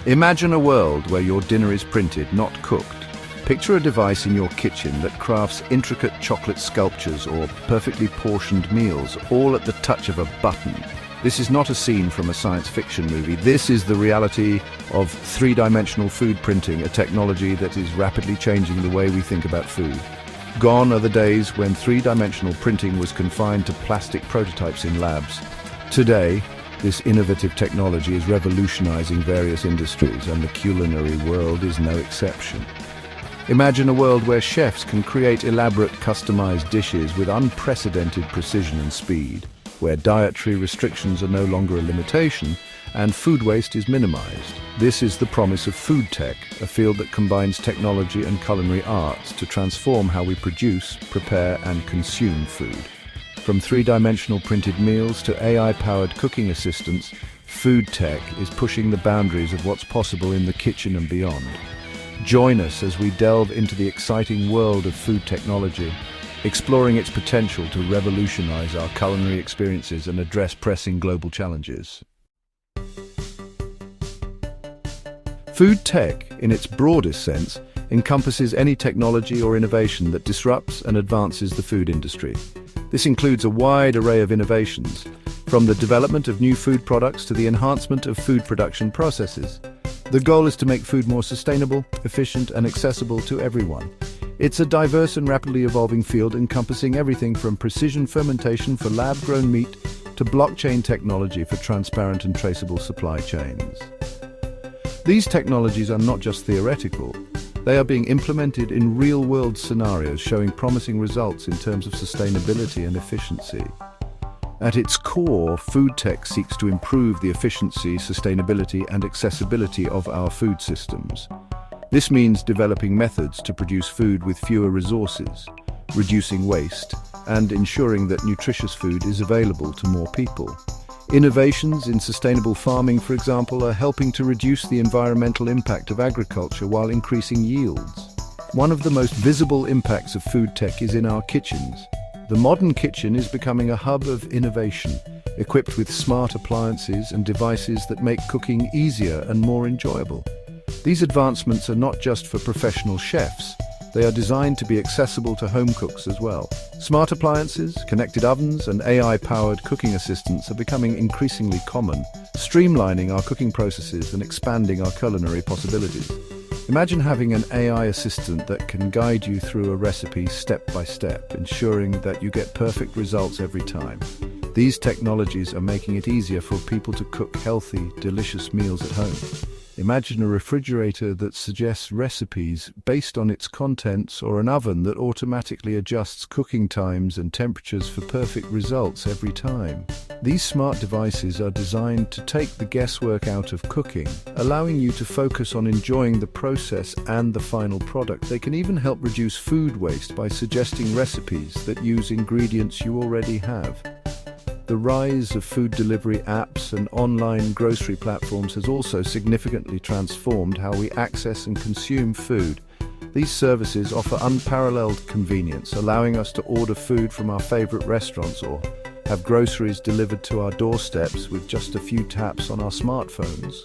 Imagine a world where your dinner is printed, not cooked. Picture a device in your kitchen that crafts intricate chocolate sculptures or perfectly portioned meals, all at the touch of a button. This is not a scene from a science fiction movie. This is the reality of three-dimensional food printing, a technology that is rapidly changing the way we think about food. Gone are the days when three-dimensional printing was confined to plastic prototypes in labs. Today, this innovative technology is revolutionizing various industries, and the culinary world is no exception. Imagine a world where chefs can create elaborate, customized dishes with unprecedented precision and speed, where dietary restrictions are no longer a limitation and food waste is minimized. This is the promise of food tech, a field that combines technology and culinary arts to transform how we produce, prepare, and consume food. From three-dimensional printed meals to AI-powered cooking assistants, food tech is pushing the boundaries of what's possible in the kitchen and beyond. Join us as we delve into the exciting world of food technology, exploring its potential to revolutionize our culinary experiences and address pressing global challenges. Food tech, in its broadest sense, encompasses any technology or innovation that disrupts and advances the food industry. This includes a wide array of innovations, from the development of new food products to the enhancement of food production processes. The goal is to make food more sustainable, efficient, and accessible to everyone. It's a diverse and rapidly evolving field encompassing everything from precision fermentation for lab-grown meat to blockchain technology for transparent and traceable supply chains. These technologies are not just theoretical. They are being implemented in real-world scenarios showing promising results in terms of sustainability and efficiency. At its core, food tech seeks to improve the efficiency, sustainability, and accessibility of our food systems. This means developing methods to produce food with fewer resources, reducing waste, and ensuring that nutritious food is available to more people. Innovations in sustainable farming, for example, are helping to reduce the environmental impact of agriculture while increasing yields. One of the most visible impacts of food tech is in our kitchens. The modern kitchen is becoming a hub of innovation, equipped with smart appliances and devices that make cooking easier and more enjoyable. These advancements are not just for professional chefs. They are designed to be accessible to home cooks as well. Smart appliances, connected ovens, and AI-powered cooking assistants are becoming increasingly common, streamlining our cooking processes and expanding our culinary possibilities. Imagine having an AI assistant that can guide you through a recipe step by step, ensuring that you get perfect results every time. These technologies are making it easier for people to cook healthy, delicious meals at home. Imagine a refrigerator that suggests recipes based on its contents, or an oven that automatically adjusts cooking times and temperatures for perfect results every time. These smart devices are designed to take the guesswork out of cooking, allowing you to focus on enjoying the process and the final product. They can even help reduce food waste by suggesting recipes that use ingredients you already have. The rise of food delivery apps and online grocery platforms has also significantly transformed how we access and consume food. These services offer unparalleled convenience, allowing us to order food from our favorite restaurants or have groceries delivered to our doorsteps with just a few taps on our smartphones.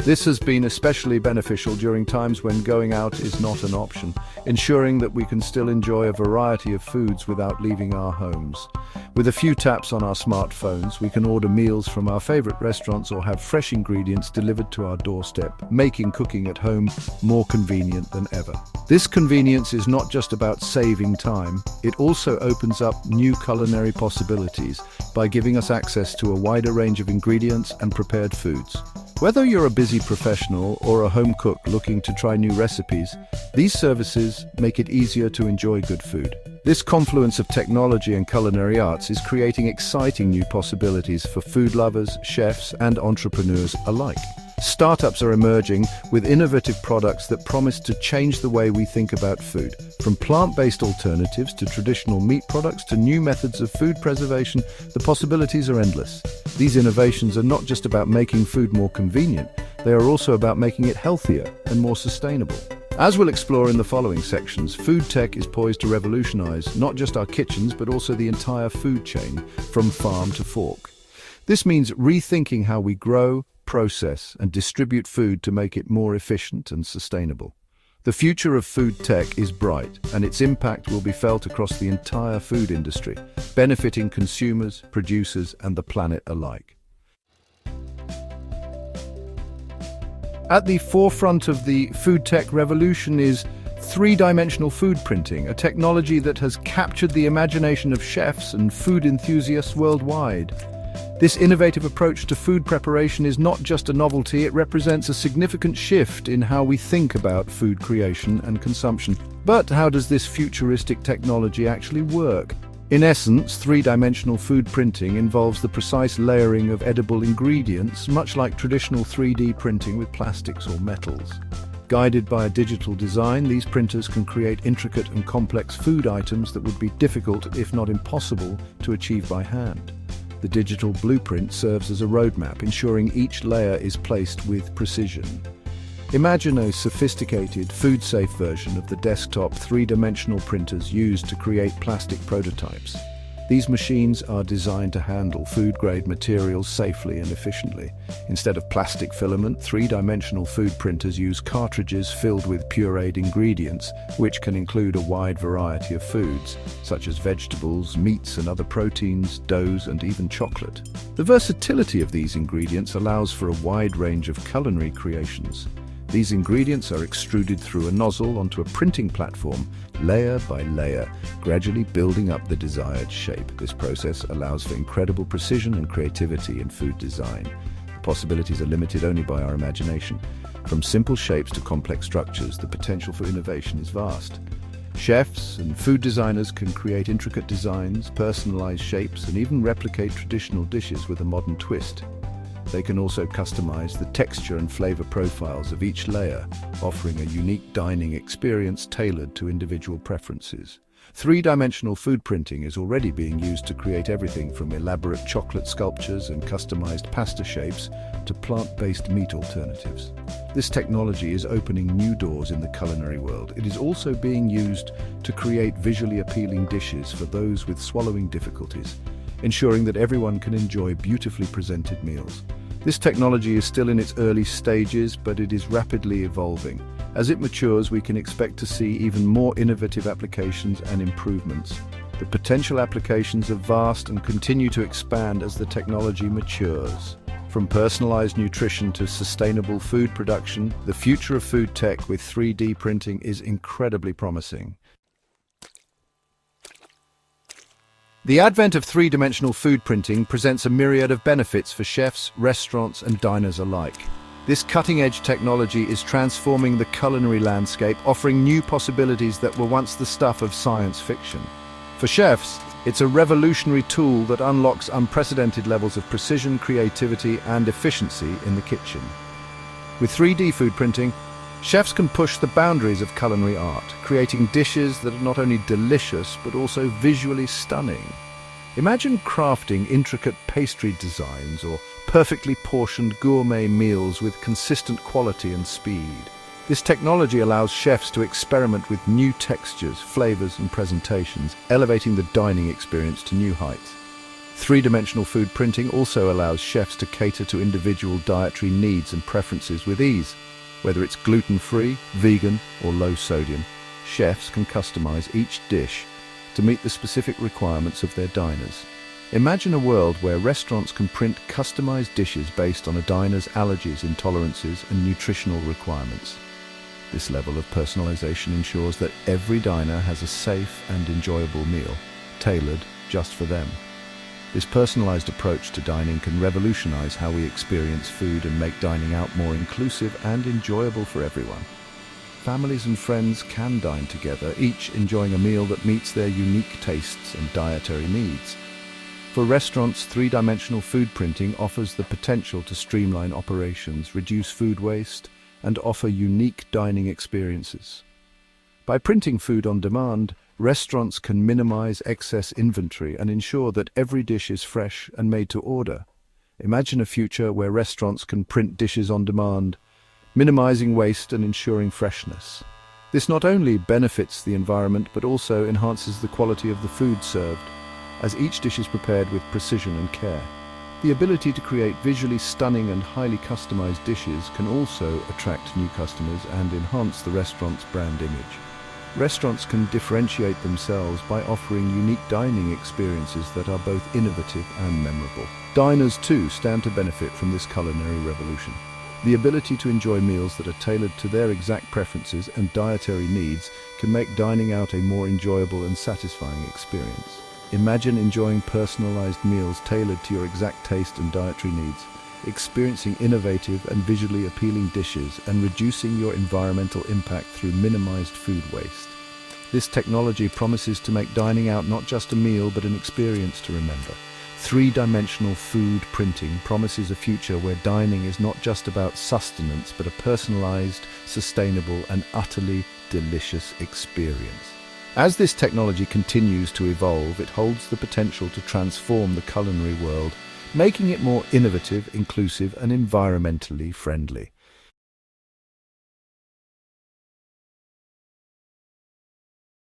This has been especially beneficial during times when going out is not an option, ensuring that we can still enjoy a variety of foods without leaving our homes. With a few taps on our smartphones, we can order meals from our favorite restaurants or have fresh ingredients delivered to our doorstep, making cooking at home more convenient than ever. This convenience is not just about saving time, it also opens up new culinary possibilities by giving us access to a wider range of ingredients and prepared foods. Whether you're a busy professional or a home cook looking to try new recipes, these services make it easier to enjoy good food. This confluence of technology and culinary arts is creating exciting new possibilities for food lovers, chefs, and entrepreneurs alike. Startups are emerging with innovative products that promise to change the way we think about food. From plant-based alternatives to traditional meat products to new methods of food preservation, the possibilities are endless. These innovations are not just about making food more convenient, they are also about making it healthier and more sustainable. As we'll explore in the following sections, food tech is poised to revolutionize not just our kitchens but also the entire food chain, from farm to fork. This means rethinking how we grow, process and distribute food to make it more efficient and sustainable. The future of food tech is bright, and its impact will be felt across the entire food industry, benefiting consumers, producers, and the planet alike. At the forefront of the food tech revolution is three-dimensional food printing, a technology that has captured the imagination of chefs and food enthusiasts worldwide. This innovative approach to food preparation is not just a novelty, it represents a significant shift in how we think about food creation and consumption. But how does this futuristic technology actually work? In essence, three-dimensional food printing involves the precise layering of edible ingredients, much like traditional 3D printing with plastics or metals. Guided by a digital design, these printers can create intricate and complex food items that would be difficult, if not impossible, to achieve by hand. The digital blueprint serves as a roadmap, ensuring each layer is placed with precision. Imagine a sophisticated, food-safe version of the desktop three-dimensional printers used to create plastic prototypes. These machines are designed to handle food-grade materials safely and efficiently. Instead of plastic filament, three-dimensional food printers use cartridges filled with pureed ingredients, which can include a wide variety of foods, such as vegetables, meats and other proteins, doughs, and even chocolate. The versatility of these ingredients allows for a wide range of culinary creations. These ingredients are extruded through a nozzle onto a printing platform, layer by layer, gradually building up the desired shape. This process allows for incredible precision and creativity in food design. The possibilities are limited only by our imagination. From simple shapes to complex structures, the potential for innovation is vast. Chefs and food designers can create intricate designs, personalize shapes, and even replicate traditional dishes with a modern twist. They can also customize the texture and flavor profiles of each layer, offering a unique dining experience tailored to individual preferences. Three-dimensional food printing is already being used to create everything from elaborate chocolate sculptures and customized pasta shapes to plant-based meat alternatives. This technology is opening new doors in the culinary world. It is also being used to create visually appealing dishes for those with swallowing difficulties, ensuring that everyone can enjoy beautifully presented meals. This technology is still in its early stages, but it is rapidly evolving. As it matures, we can expect to see even more innovative applications and improvements. The potential applications are vast and continue to expand as the technology matures. From personalized nutrition to sustainable food production, the future of food tech with 3D printing is incredibly promising. The advent of three-dimensional food printing presents a myriad of benefits for chefs, restaurants, and diners alike. This cutting-edge technology is transforming the culinary landscape, offering new possibilities that were once the stuff of science fiction. For chefs, it's a revolutionary tool that unlocks unprecedented levels of precision, creativity, and efficiency in the kitchen. With 3D food printing, chefs can push the boundaries of culinary art, creating dishes that are not only delicious but also visually stunning. Imagine crafting intricate pastry designs or perfectly portioned gourmet meals with consistent quality and speed. This technology allows chefs to experiment with new textures, flavors, and presentations, elevating the dining experience to new heights. Three-dimensional food printing also allows chefs to cater to individual dietary needs and preferences with ease. Whether it's gluten-free, vegan, or low-sodium, chefs can customize each dish to meet the specific requirements of their diners. Imagine a world where restaurants can print customized dishes based on a diner's allergies, intolerances, and nutritional requirements. This level of personalization ensures that every diner has a safe and enjoyable meal, tailored just for them. This personalized approach to dining can revolutionize how we experience food and make dining out more inclusive and enjoyable for everyone. Families and friends can dine together, each enjoying a meal that meets their unique tastes and dietary needs. For restaurants, three-dimensional food printing offers the potential to streamline operations, reduce food waste, and offer unique dining experiences. By printing food on demand, restaurants can minimize excess inventory and ensure that every dish is fresh and made to order. Imagine a future where restaurants can print dishes on demand, minimizing waste and ensuring freshness. This not only benefits the environment but also enhances the quality of the food served, as each dish is prepared with precision and care. The ability to create visually stunning and highly customized dishes can also attract new customers and enhance the restaurant's brand image. Restaurants can differentiate themselves by offering unique dining experiences that are both innovative and memorable. Diners, too, stand to benefit from this culinary revolution. The ability to enjoy meals that are tailored to their exact preferences and dietary needs can make dining out a more enjoyable and satisfying experience. Imagine enjoying personalized meals tailored to your exact taste and dietary needs, experiencing innovative and visually appealing dishes, and reducing your environmental impact through minimized food waste. This technology promises to make dining out not just a meal but an experience to remember. Three-dimensional food printing promises a future where dining is not just about sustenance but a personalized, sustainable, and utterly delicious experience. As this technology continues to evolve, it holds the potential to transform the culinary world, making it more innovative, inclusive, and environmentally friendly.